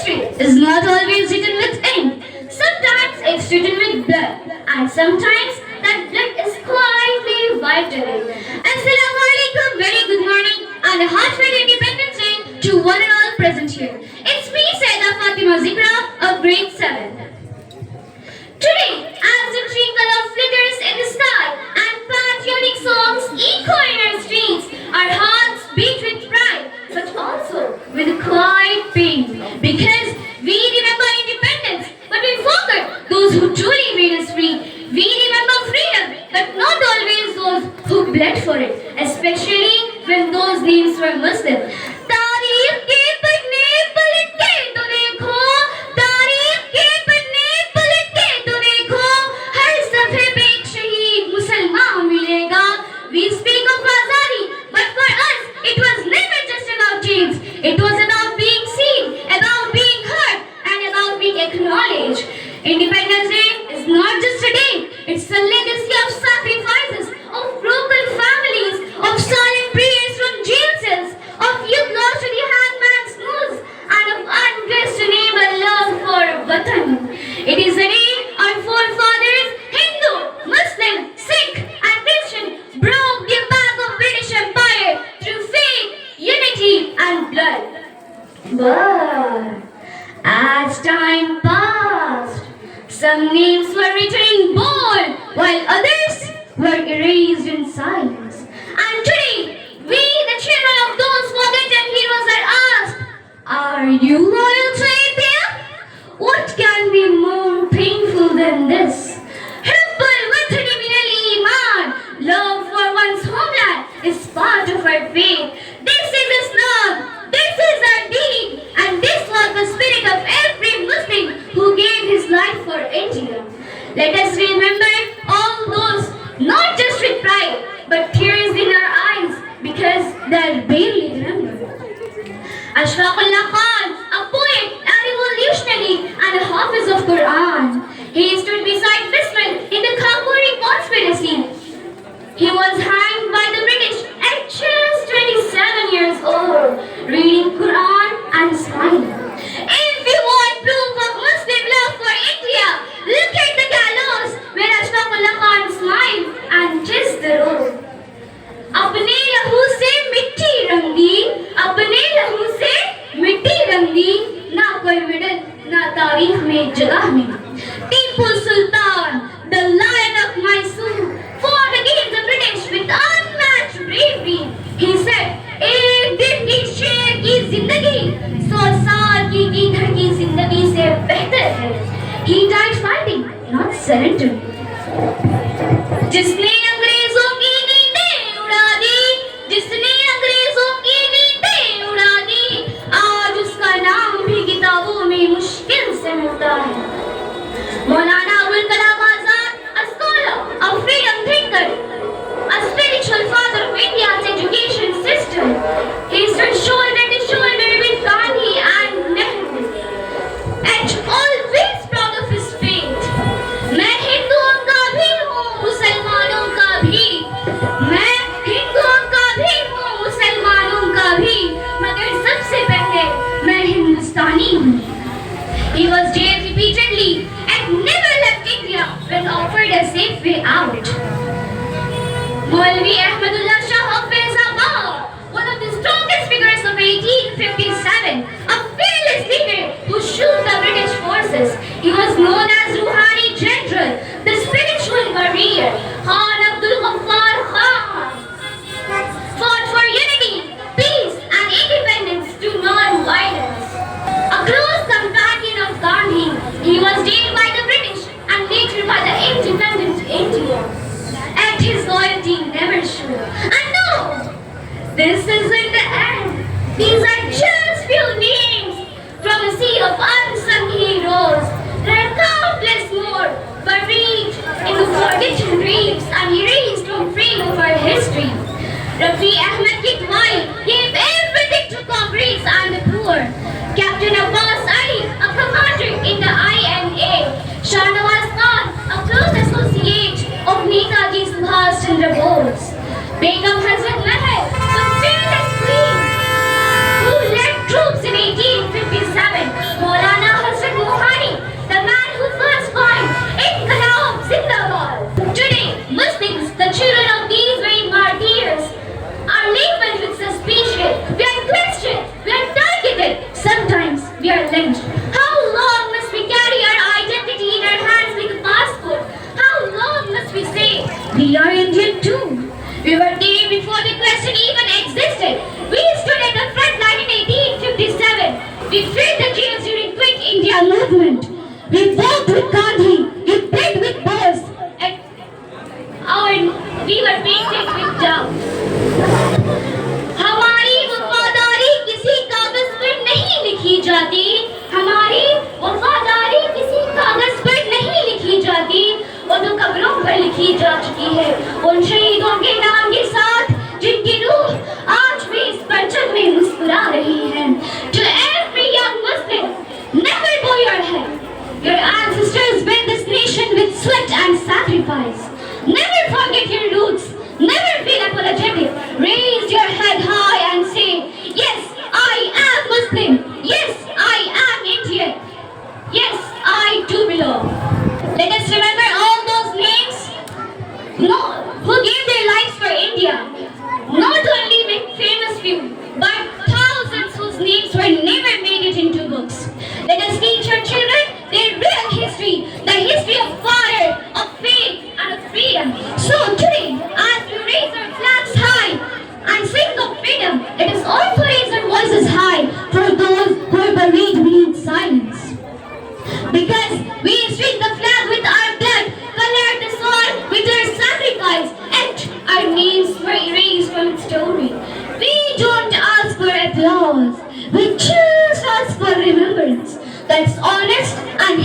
History is not always written with ink. Sometimes it's written with blood, and sometimes that blood is quietly wiped away. Assalamu alaikum, very good morning, and a heartfelt Independence Day to one and all present here. It's me, Fatima Zikra of grade 7. Today, as the tricolor flickers in the sky and patriotic songs echo in our streets, our hearts beat with pride, but also with quiet pain, because we remember independence, but we forget those who truly made us free. We remember freedom, but not always those who bled for it, especially when those names were Muslim. तारीख के पन्ने पलट के तो देखो, तारीख के पन्ने पलट के तो देखो, हर सफ़े पे एक शहीद मुसलमान मिलेगा. We speak of Azadi, but for us it was never just about chains. It was about being seen, about being heard, and about being acknowledged. Independence Day is not just a day, it's a legacy of sacrifices, of broken families, of silent prayers from jail cells, of youth lost to the hangman's noose, and of undressed to name a love for Watan. It is a day our forefathers, Hindu, Muslim, Sikh, and Christian, broke the back of British Empire through faith, unity, and blood. But as time passed, some names were written in bold, while others were erased in silence. And today, we, the children of those forgotten heroes, are asked, are you loyal to APM? What can be more painful than this? Hubbul Watani min al-Iman. Love for one's homeland is part of our faith. This is Islam. This is our deen. And this was the spirit of every Muslim who gave his life for India. Let us remember all those, not just with pride, but tears in our eyes, because they are barely remembered. Ashraqullah Khan, a poet, a revolutionary, and a hafiz of Quran. He stood beside Bismil in the Khaburi conspiracy. He was hanged by the British at just 27 years old, reading Quran and smiling. If you want proof of Muslim love for India, look at the gallows where Ashraqullah Khan smiled and kissed the road. अपने लहू से मिट्टी रंग दी, अपने लहू से मिट्टी रंग दी, ना कोई मेडल, ना तारीख में जगह मिली. Tipu Sultan, the lion of Mysore, fought against the British with unmatched bravery. He said, एक दिन की शेर की जिंदगी 100 साल की गीदड़ की जिंदगी से बेहतर है. He died fighting, not surrendering. जिसने अंग्रेजों की नींदें उड़ा दी, जिसने अंग्रेजों की नींदें उड़ा दी, आज उसका नाम भी किताबों में मुश्किल से मिलता है. Maulana Abul Kalam Azad, a scholar, a freedom thinker, a spiritual father of India's education system. He stood shoulder to shoulder with Gandhi and Nehru, and always proud of his faith. मैं हिंदुओं का भी हूँ, मुसलमानों का भी. मैं हिंदुओं का भी हूँ, मुसलमानों का भी, मगर सबसे पहले मैं हिंदुस्तानी हूँ. He was jailed repeatedly and never left India when offered a safe way out. Maulvi Ahmadullah Shah of Faizabad, one of the strongest figures of 1857, a fearless leader who shook the British forces. He was known as Rouhani General, the spiritual warrior. Khan Abdul Ghaffar Khan fought for unity, peace, and independence through non-violence. A close companion of Gandhi, he was jailed by the British and later by the independent India. And his loyalty never showed. And no, this isn't the end. These are just few names from a sea of unsung heroes. There are countless more buried in the forgotten graves and erased from frame of our history. Rafi Ahmed Kitwai gave everything to comrades and the poor. Captain Abbas Ali, a commander in the INA. Shahnawaz Khan, a close associate of Netaji Subhash Chandra Bose. Begum Hazrat Mahal, the fearless queen who led troops in 1857. we are lynched? How long must we carry our identity in our hands like a passport? How long must we say we are Indian too? We were there before the question even existed. We stood at the front line in 1857. We freed the jails during Quit India movement. We walked with Gandhi. We played with Bose. And we were painted with doubt. हमारी वफादारी किसी कागज पर नहीं लिखी जाती. हमारी वफादारी किसी कागज पर नहीं लिखी जाती. वो तो कब्रों पर लिखी जा चुकी है. उन शहीदों के नाम के साथ जिनकी रूह आज भी इस परचम में मुस्कुरा रही है. To every young Muslim, never bow your head. Your ancestors built this nation with sweat and sacrifice. Never forget your roots. Never feel apologetic. Raise your head high and say, yes, I am Muslim. Yes, I am Indian. Yes, I do belong. Let us remember all those names who gave their lives for India. Not only the famous few, but thousands whose names were never made it into books. Let us teach our children their real history, the history of fire, of faith, and of freedom. So today, as we raise our flags high and sing of freedom, let us also raise our voices high for those who are buried beneath silence. Because we streak the flag with our blood, colored the soil with our sacrifice, and our names were erased from its story. We don't ask for applause, we just ask for remembrance that's honest and